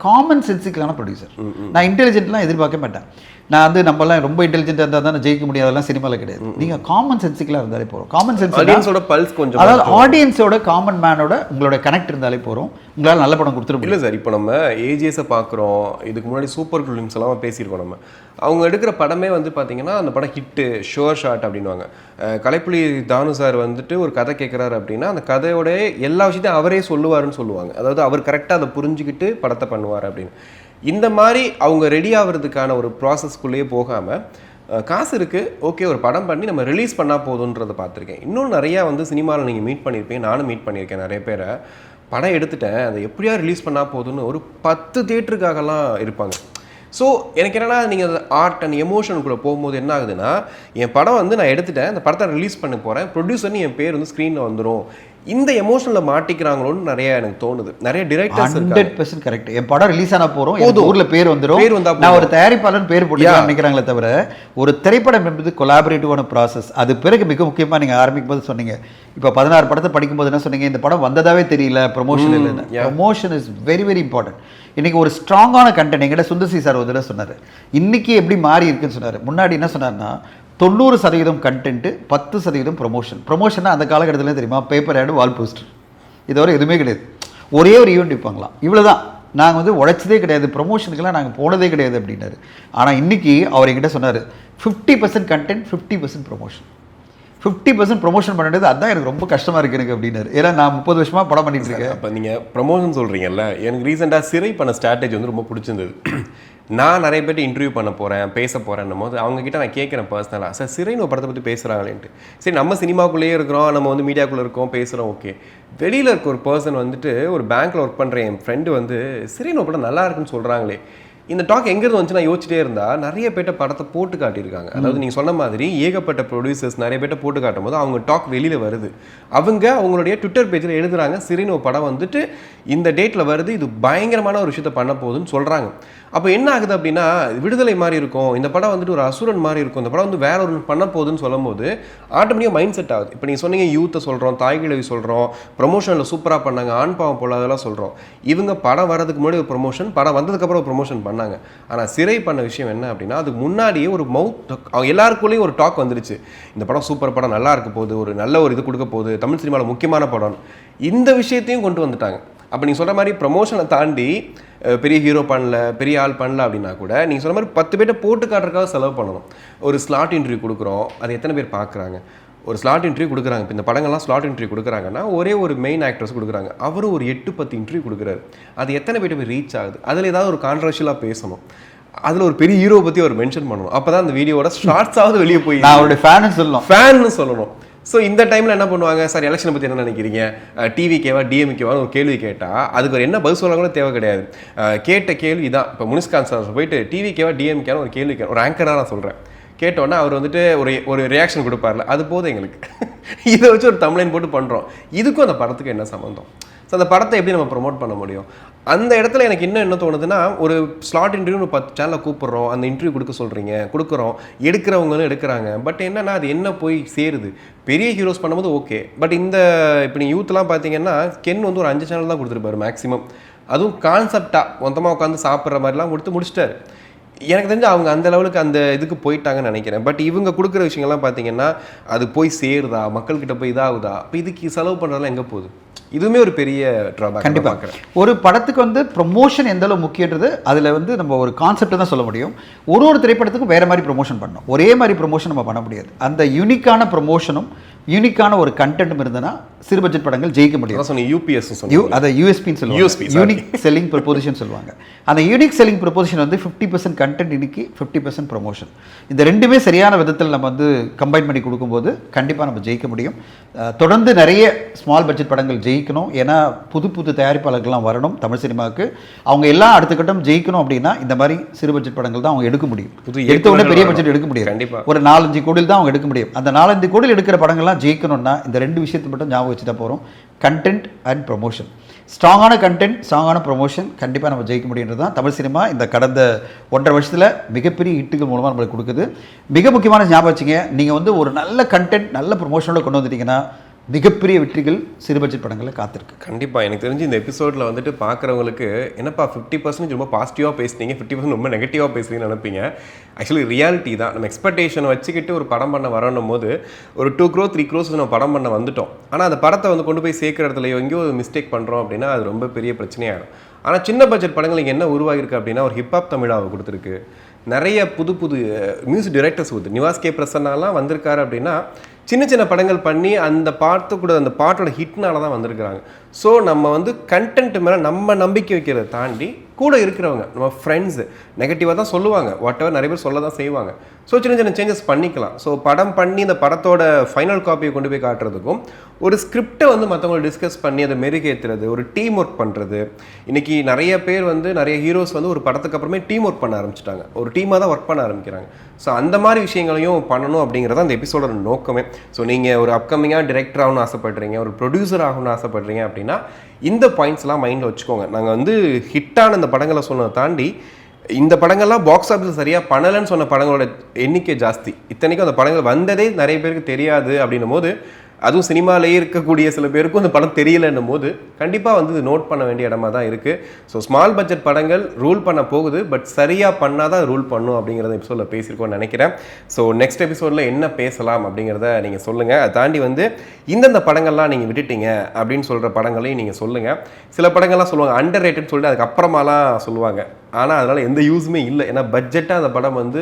காமன் சென்சிக்கலான ப்ரொடியூசர். நான் இன்டெலிஜென்ட்லாம் எதிர்பார்க்க மாட்டேன். நான் வந்து நம்மலாம் ரொம்ப இன்டெலிஜென்ட்டாக இருந்தால் தான் ஜெயிக்க முடியாதெல்லாம் சினிமாவில் கிடையாது. நீங்கள் காமன் சென்சிக்கலாக இருந்தாலே போகிறோம். காமன் சென்ஸ் ஆடியன்ஸோட பல்ஸ் கொஞ்சம், அதாவது ஆடியன்ஸோட காமன் மேனோட உங்களோட கனெக்ட் இருந்தாலே போகிறோம், உங்களால் நல்ல படம் கொடுத்துருப்போம். இல்லை சார், இப்போ நம்ம ஏஜிஎஸை பார்க்குறோம், இதுக்கு முன்னாடி சூப்பர் ஃபிலிம்ஸ் எல்லாம் பேசியிருக்கோம். நம்ம அவங்க எடுக்கிற படமே வந்து பார்த்தீங்கன்னா அந்த படம் ஹிட்டு, ஷோர் ஷாட் அப்படின்வாங்க. கலைப்புலி தானு சார் வந்துட்டு ஒரு கதை கேட்குறாரு அப்படின்னா அந்த கதையோட எல்லா விஷயத்தையும் அவரே சொல்லுவாருன்னு சொல்லுவாங்க. அதாவது அவர் கரெக்டாக அதை புரிஞ்சுக்கிட்டு படத்தை பண்ணுவார் அப்படின்னு. இந்த மாதிரி அவங்க ரெடி ஆகிறதுக்கான ஒரு ப்ராசஸ்க்குள்ளேயே போகாமல் காசு இருக்குது ஓகே ஒரு படம் பண்ணி நம்ம ரிலீஸ் பண்ணால் போதுன்றதை பார்த்துருக்கேன். இன்னும் நிறையா வந்து சினிமாவில் நீங்கள் மீட் பண்ணியிருப்பீங்க, நானும் மீட் பண்ணியிருக்கேன் நிறைய பேரை. படம் எடுத்துட்டேன், அதை எப்படியா ரிலீஸ் பண்ணால் போதுன்னு ஒரு 10 தியேட்டருக்காகலாம் இருப்பாங்க. ஸோ எனக்கு என்னென்னா, நீங்கள் அந்த ஆர்ட் அண்ட் எமோஷனுக்குள்ளே போகும்போது என்ன ஆகுதுன்னா, என் படம் வந்து நான் எடுத்துட்டேன், இந்த படத்தை ரிலீஸ் பண்ண போகிறேன், ப்ரொடியூசர்னு என் பேர் வந்து ஸ்க்ரீனில் வந்துடும், இந்த எமோஷனில் மாட்டிக்கிறாங்களோன்னு நிறைய எனக்கு தோணுது. நிறைய டிரெக்டர்ஸ் 100% கரெக்ட். என் படம் ரிலீஸ் ஆனா போறோம், என் ஊர்ல பேர் வந்துடும், நான் ஒரு தயாரிப்பாளர் பேர் போட்டு நினைக்கிறாங்களே தவிர ஒரு திரைப்படம் என்பது கொலாபரேட்டிவான ப்ராசஸ். அது பிறகு மிக முக்கியமா நீங்க ஆரம்பிக்கும் போது சொன்னீங்க, இப்போ 16 படத்தை படிக்கும்போது என்ன சொன்னீங்க, இந்த படம் வந்ததாவே தெரியல, ப்ரொமோஷன் இல்லைன்னு. Promotion is very very important. இன்னைக்கு ஒரு ஸ்ட்ராங்கான கண்டென்ட் எங்கிட்ட சுந்தர்சி சார் ஒரு தடவை சொன்னார், இன்னைக்கு எப்படி மாறி இருக்குன்னு சொன்னார். முன்னாடி என்ன சொன்னார்னா 90% கண்டென்ட், 10% ப்ரொமோஷன். ப்ரொமோஷன் அந்த காலகட்டத்தில் தெரியுமா, பேப்பர் ஆடு, வால் போஸ்டர், இதோட எதுவுமே கிடையாது. ஒரே ஒரு ஈவெண்ட் வைப்பாங்களாம், இவ்வளோதான். நாங்கள் வந்து உழைச்சதே கிடையாது, ப்ரொமோஷனுக்கெல்லாம் நாங்கள் போனதே கிடையாது அப்படின்னாரு. ஆனால் இன்னைக்கு அவர் என்கிட்ட சொன்னார் 50% கண்டென்ட், 50% ப்ரொமோஷன். 50% ப்ரொமோஷன் பண்ணிட்டு அதான் எனக்கு ரொம்ப கஷ்டமாக இருக்குது எனக்கு அப்படின்னாரு. ஏன்னா நான் 30 வருஷமாக படம் பண்ணிட்டு இருக்கேன். அப்போ நீங்கள் ப்ரொமோஷன் சொல்கிறீங்கல்ல, எனக்கு ரீசெண்டாக சிறை பண்ண ஸ்ட்ராட்டஜி வந்து ரொம்ப பிடிச்சிருந்தது. நான் நிறைய பேர்ட்டு இன்டர்வியூ பண்ண போகிறேன், பேச போகிறேன்னும் போது அவங்ககிட்ட நான் கேட்குறேன் பர்சனலாக, சார் சிறைன்னு ஒரு படத்தை பற்றி பேசுகிறாங்களேன்ட்டு. சரி, நம்ம சினிமாக்குள்ளேயே இருக்கிறோம், நம்ம வந்து மீடியாக்குள்ளே இருக்கோம், பேசுகிறோம், ஓகே. வெளியில் இருக்க ஒரு பர்சன் வந்துட்டு ஒரு பேங்க்கில் ஒர்க் பண்ணுறேன் என் ஃப்ரெண்டு வந்து சிறைன்னு ஒரு படம் நல்லா இருக்குன்னு சொல்கிறாங்களே, இந்த டாக் எங்கேருந்து வந்துச்சு நான் யோசிச்சிட்டே இருந்தால் நிறைய பேர்ட்ட படத்தை போட்டு காட்டியிருக்காங்க. அதாவது நீங்கள் சொன்ன மாதிரி ஏகப்பட்ட ப்ரொடியூசர்ஸ் நிறைய பேர்ட்ட போட்டு காட்டும் போது அவங்க டாக் வெளியில் வருது. அவங்க அவங்களுடைய ட்விட்டர் பேஜில் எழுதுறாங்க, சிறின்னு ஒரு படம் வந்துட்டு இந்த டேட்டில் வருது, இது பயங்கரமான ஒரு விஷயத்தை பண்ண போகுதுன்னு சொல்கிறாங்க. அப்போ என்ன ஆகுது அப்படின்னா, விடுதலை மாதிரி இருக்கும், இந்த படம் வந்துட்டு ஒரு அசுரன் மாதிரி இருக்கும், இந்த படம் வந்து வேற ஒரு பண்ண போகுதுன்னு சொல்லும் போது ஆட்டோமேட்டிக்காக மைண்ட் செட் ஆகுது. இப்போ நீங்கள் சொன்னீங்க யூத்தை சொல்கிறோம், தாய்கிழவி சொல்கிறோம், ப்ரொமோஷனில் சூப்பராக பண்ணாங்க, ஆண் பாவம் போலாதெல்லாம் சொல்கிறோம். இவங்க படம் வரதுக்கு முன்னாடி ஒரு ப்ரொமோஷன், படம் வந்ததுக்கப்புறம் ஒரு ப்ரொமோஷன் பண்ணாங்க. ஆனால் சிறை பண்ண விஷயம் என்ன அப்படின்னா, அதுக்கு முன்னாடியே ஒரு அவங்க எல்லாருக்குள்ளேயும் ஒரு டாக் வந்துருச்சு, இந்த படம் சூப்பர் படம், நல்லா இருக்க போகுது, ஒரு நல்ல ஒரு இது கொடுக்க போகுது, தமிழ் சினிமாவில் முக்கியமான படம். இந்த விஷயத்தையும் கொண்டு வந்துட்டாங்க. அப்போ நீங்கள் சொல்கிற மாதிரி ப்ரொமோஷனை தாண்டி பெரிய ஹீரோ பண்ணல, பெரிய ஆள் பண்ணல அப்படின்னா கூட நீங்கள் சொல்கிற மாதிரி 10 பேர்ட்ட போட்டு காட்டுறதுக்காக செலவு பண்ணணும். ஒரு ஸ்லாட் இன்டர்வியூ கொடுக்குறோம், அது எத்தனை பேர் பார்க்குறாங்க? ஒரு ஸ்லாட் இன்டர்வியூ கொடுக்குறாங்க. இப்போ இந்த படங்கள்லாம் ஸ்லாட் இன்டர்வியூ கொடுக்குறாங்கன்னா ஒரே ஒரு மெயின் ஆக்டர்ஸ் கொடுக்குறாங்க, அவரும் ஒரு 8-10 இன்டர்வியூ கொடுக்குறாரு. அது எத்தனை பேர்ட்ட போய் ரீச் ஆகுது? அதில் ஏதாவது ஒரு கான்ட்ரவர்ஷியலாக பேசணும், அதில் ஒரு பெரிய ஹீரோ பற்றி அவர் மென்ஷன் பண்ணணும். அப்போ தான் அந்த வீடியோட ஷார்ட்ஸாவது வெளியே போய் நான் அவருடைய ஃபேன்னு சொல்லணும். ஸோ இந்த டைமில் என்ன பண்ணுவாங்க, சார் எலெக்ஷனை பற்றி என்ன நினைக்கிறீங்க, டிவிகேவா டிஎம்கேவா ஒரு கேள்வி கேட்டால் அதுக்கு ஒரு என்ன பதில் சொல்ல கூட தேவை கிடையாது. கேட்ட கேள்வி தான். இப்போ முனிஸ்கான் சார் போயிட்டு டிவிகேவா டிஎம்கேன்னு ஒரு கேள்வி ஒரு ஆங்கராக நான் சொல்கிறேன், கேட்டோன்னா அவர் வந்துட்டு ஒரு ரியாக்ஷன் கொடுப்பார்ல, அது போதும் எங்களுக்கு. இதை வச்சு ஒரு தமிழ்லைன் போட்டு பண்ணுறோம், இதுக்கும் அந்த படத்துக்கு என்ன சம்மந்தம்? ஸோ அந்த படத்தை எப்படி நம்ம ப்ரொமோட் பண்ண முடியும்? அந்த இடத்துல எனக்கு இன்னும் என்ன தோணுதுன்னா, ஒரு ஸ்லாட் இன்டர்வியூ 10 சேனலில் கூப்பிட்றோம், அந்த இன்டர்வியூ கொடுக்க சொல்கிறீங்க, கொடுக்குறோம், எடுக்கிறவங்களும் எடுக்கிறாங்க. பட் என்னன்னா அது என்ன போய் சேருது? பெரிய ஹீரோஸ் பண்ணும்போது ஓகே, பட் இந்த இப்போ நீங்கள் யூத்லாம் பார்த்தீங்கன்னா கென் வந்து ஒரு 5 சேனல் தான் கொடுத்துருப்பாரு மேக்ஸிமம், அதுவும் கான்செப்டாக மொத்தமாக உட்காந்து சாப்பிட்ற மாதிரிலாம் கொடுத்து முடிச்சிட்டாரு. எனக்கு தெரிஞ்சு அவங்க அந்த லெவலுக்கு அந்த இதுக்கு போயிட்டாங்கன்னு நினைக்கிறேன். பட் இவங்க கொடுக்குற விஷயங்கள்லாம் பார்த்தீங்கன்னா அது போய் சேருதா, மக்கள்கிட்ட போய் இதாகுதா? இப்போ இதுக்கு செலவு பண்ணுறதுலாம் எங்கே போகுது? இதுவுமே ஒரு பெரிய ட்ராபேக். கண்டிப்பாக ஒரு படத்துக்கு வந்து ப்ரொமோஷன் எந்த அளவு முக்கியன்றது அதில் வந்து நம்ம ஒரு கான்செப்ட் தான் சொல்ல முடியும். ஒரு திரைப்படத்துக்கும் வேறு மாதிரி ப்ரொமோஷன் பண்ணணும், ஒரே மாதிரி ப்ரொமோஷன் நம்ம பண்ண முடியாது. அந்த யூனிக்கான ப்ரொமோஷனும் யூனிக்கான ஒரு கண்டென்ட்டும் இருந்ததுன்னா சிறு பட்ஜெட் படங்கள் ஜெயிக்க முடியும். யூபிஎஸ் அதை யூஎஸ்பின்னு சொல்லுவாங்க, யூனிக் செல்லிங் ப்ரொபோசிஷன் சொல்லுவாங்க. அந்த யூனிக் செல்லிங் ப்ரொபோசிஷன் வந்து 50% கண்டென்ட், இன்னைக்கு 50% ப்ரொமோஷன். இந்த ரெண்டுமே சரியான விதத்தில் நம்ம வந்து கம்பைன் பண்ணி கொடுக்கும்போது கண்டிப்பாக நம்ம ஜெயிக்க முடியும். தொடர்ந்து நிறைய ஸ்மால் பட்ஜெட் படங்கள் ஜெயிக்கணும், ஏன்னா புது தயாரிப்பாளர்கள்லாம் வரணும் தமிழ் சினிமாவுக்கு. அவங்க எல்லாம் அடுத்த கட்டம் ஜெயிக்கணும் அப்படின்னா இந்த மாதிரி சிறு பட்ஜெட் படங்கள் தான் அவங்க எடுக்க முடியும். எடுத்த உடனே பெரிய பட்ஜெட் எடுக்க முடியும், ஒரு 4-5 கோடியில் தான் அவங்க எடுக்க முடியும். அந்த 4-5 கோடியில் எடுக்கிற படங்கள்லாம் ஜெயிக்கணும்னா இந்த ரெண்டு விஷயத்தை மட்டும் ஞாபகம் வச்சு தான் போகிறோம், கண்டென்ட் அண்ட் ப்ரொமோஷன். ஸ்ட்ராங்கான கண்டென்ட், ஸ்ட்ராங்கான ப்ரொமோஷன், கண்டிப்பாக நம்ம ஜெயிக்க முடியுன்றது தான் தமிழ் சினிமா இந்த கடந்த 1.5 வருஷத்தில் மிகப்பெரிய ஹிட்டுகள் மூலமாக நம்மளுக்கு கொடுக்குது. மிக முக்கியமான ஞாபகம் வச்சுங்க, நீங்கள் வந்து ஒரு நல்ல கண்டென்ட் நல்ல ப்ரொமோஷனோட கொண்டு வந்துட்டீங்கன்னா மிகப்பெரிய வெற்றிகள் சிறு பட்ஜெட் படங்களில் காத்திருக்கு. கண்டிப்பாக எனக்கு தெரிஞ்சு இந்த எபிசோடில் வந்துட்டு பார்க்குறவங்களுக்கு என்னப்பா 50% ரொம்ப பாசிட்டிவாக பேசுனீங்க, 50% ரொம்ப நெகட்டிவாக பேசுறீங்கன்னு நினைப்பீங்க. ஆக்சுவலி ரியாலிட்டி தான். நம்ம எக்ஸ்பெக்டேஷனை வச்சுக்கிட்டு ஒரு படம் பண்ண வரணும் போது ஒரு 2 crore 3 crores நம்ம படம் பண்ண வந்துட்டோம். ஆனால் அந்த படத்தை வந்து கொண்டு போய் சேர்க்குற இடத்துல எங்கேயோ மிஸ்டேக் பண்ணுறோம் அப்படின்னா அது ரொம்ப பெரிய பிரச்சனையாகும். ஆனால் சின்ன பட்ஜெட் படங்கள் இங்கே என்ன உருவாகிருக்கு அப்படின்னா, ஒரு ஹிப்ஹாப் தமிழாவை கொடுத்துருக்கு, நிறைய புது மியூசிக் டைரக்டர்ஸ் கொடுத்து நிவாஸ் கே பிரசன்னாலாம் வந்திருக்காரு அப்படின்னா சின்ன படங்கள் பண்ணி அந்த பாட்டோட ஹிட்னால தான் வந்திருக்கிறாங்க. ஸோ நம்ம வந்து கண்டென்ட் மேலே நம்ம நம்பிக்கை வைக்கிறத தாண்டி கூட இருக்கிறவங்க நம்ம ஃப்ரெண்ட்ஸு நெகட்டிவாக தான் சொல்லுவாங்க, வாட் எவர் நிறைய பேர் சொல்ல தான் செய்வாங்க. ஸோ சின்ன சேஞ்சஸ் பண்ணிக்கலாம். ஸோ படம் பண்ணி இந்த படத்தோட ஃபைனல் காப்பியை கொண்டு போய் காட்டுறதுக்கும் ஒரு ஸ்கிரிப்டை வந்து மற்றவங்களை டிஸ்கஸ் பண்ணி அதை மெருகேற்றுறது, ஒரு டீம் ஒர்க் பண்ணுறது. இன்றைக்கி நிறைய பேர் வந்து நிறைய ஹீரோஸ் வந்து ஒரு படத்துக்கு அப்புறமே டீம் ஒர்க் பண்ண ஆரம்பிச்சிட்டாங்க, ஒரு டீமாக தான் ஒர்க் பண்ண ஆரம்பிக்கிறாங்க. ஸோ அந்த மாதிரி விஷயங்களையும் பண்ணணும் அப்படிங்கிறத அந்த எபிசோடோட நோக்கமே. ஸோ நீங்கள் ஒரு அப்கமிங்காக டிரெக்டர் ஆகணும்னு ஆசைப்படுறீங்க, ஒரு ப்ரொடியூசர் ஆகணும்னு ஆசைப்படுறீங்க அப்படின்னா இந்த பாயிண்ட்ஸ்லாம் மைண்டில் வச்சுக்கோங்க. நாங்கள் வந்து ஹிட்டான இந்த படங்களை சொன்னதை தாண்டி இந்த படங்கள்லாம் பாக்ஸ் ஆஃபீஸ் சரியாக பண்ணலைன்னு சொன்ன படங்களோட எண்ணிக்கை ஜாஸ்தி. இத்தனைக்கும் அந்த படங்கள் வந்ததே நிறைய பேருக்கு தெரியாது அப்படின்னும் போது, அதுவும் சினிமாலேயே இருக்கக்கூடிய சில பேருக்கும் அந்த படம் தெரியலன்னும் போது கண்டிப்பாக வந்து இது நோட் பண்ண வேண்டிய இடமா தான் இருக்குது. ஸோ ஸ்மால் பட்ஜெட் படங்கள் ரூல் பண்ண போகுது, பட் சரியாக பண்ணால் தான் ரூல் பண்ணும் அப்படிங்கிறத எபிசோடில் பேசியிருக்கோன்னு நினைக்கிறேன். ஸோ நெக்ஸ்ட் எபிசோடில் என்ன பேசலாம் அப்படிங்கிறத நீங்கள் சொல்லுங்கள். அதை தாண்டி வந்து இந்தந்த படங்கள்லாம் நீங்கள் விட்டுட்டீங்க அப்படின்னு சொல்கிற படங்களையும் நீங்கள் சொல்லுங்கள். சில படங்கள்லாம் சொல்லுவாங்க அண்டர் ரேட்டட்னு சொல்லிட்டு அதுக்கப்புறமாலாம் சொல்லுவாங்க. ஆனால் அதனால் எந்த யூஸுமே இல்லை. ஏன்னா பட்ஜெட்டாக அந்த படம் வந்து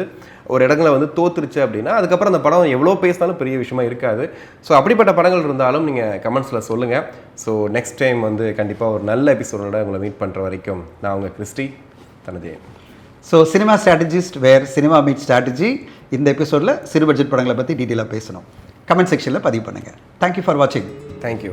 ஒரு இடங்களை வந்து தோத்துருச்சு அப்படின்னா அதுக்கப்புறம் அந்த படம் எவ்வளோ பேசினாலும் பெரிய விஷயமா இருக்காது. ஸோ அப்படிப்பட்ட படங்கள் இருந்தாலும் நீங்கள் கமெண்ட்ஸில் சொல்லுங்கள். ஸோ நெக்ஸ்ட் டைம் வந்து கண்டிப்பாக ஒரு நல்ல எபிசோடோட உங்களை மீட் பண்ணுற வரைக்கும் நான் உங்கள் Christie தனதேன். So cinema strategist where cinema meet strategy இந்த எபிசோடில் சிறு பட்ஜெட் படங்களை பற்றி டீட்டெயிலாக பேசணும். கமெண்ட் செக்ஷனில் பதிவு பண்ணுங்கள். தேங்க்யூ ஃபார் வாட்சிங். தேங்க்யூ.